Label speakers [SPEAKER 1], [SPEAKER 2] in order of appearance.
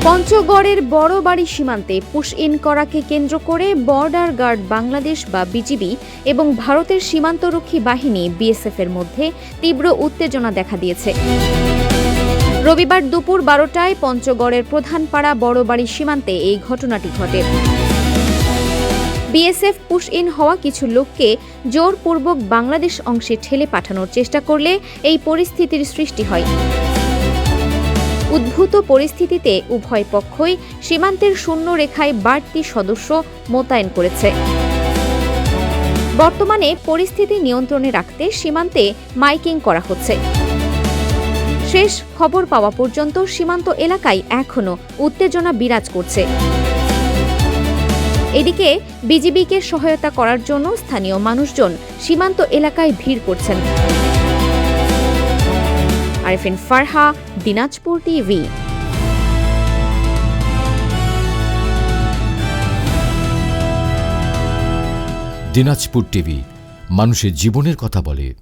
[SPEAKER 1] পঞ্চগড়ের বড়বাড়ি সীমান্তে push in করাকে কেন্দ্র করে বর্ডার গার্ড বাংলাদেশ বা বিজিবি এবং ভারতের সীমান্তরক্ষী বাহিনী বিএসএফ এর মধ্যে তীব্র উত্তেজনা দেখা দিয়েছে। রবিবার দুপুর 12টায় পঞ্চগড়ের প্রধানপাড়া বড়বাড়ি সীমান্তে এই ঘটনাটি ঘটে। বিএসএফ পুশ ইন হওয়া কিছু লোককে জোরপূর্বক বাংলাদেশ অংশে ঠেলে পাঠানোর চেষ্টা করলে এই পরিস্থিতির সৃষ্টি হয়। উদ্ভূত পরিস্থিতিতে উভয় পক্ষই সীমান্তের শূন্য রেখায় বাড়তি সদস্য মোতায়েন করেছে। বর্তমানে পরিস্থিতি নিয়ন্ত্রণে রাখতে সীমান্তে মাইকিং করা হচ্ছে। শেষ খবর পাওয়া পর্যন্ত সীমান্ত এলাকায় এখনও উত্তেজনা বিরাজ করছে। এদিকে বিজিবিকে সহায়তা করার জন্য স্থানীয় মানুষজন সীমান্ত এলাকায় ভিড় করছেন। আরিফিন ফারহা, দিনাজপুর টিভি।
[SPEAKER 2] দিনাজপুর টিভি মানুষের জীবনের কথা বলে।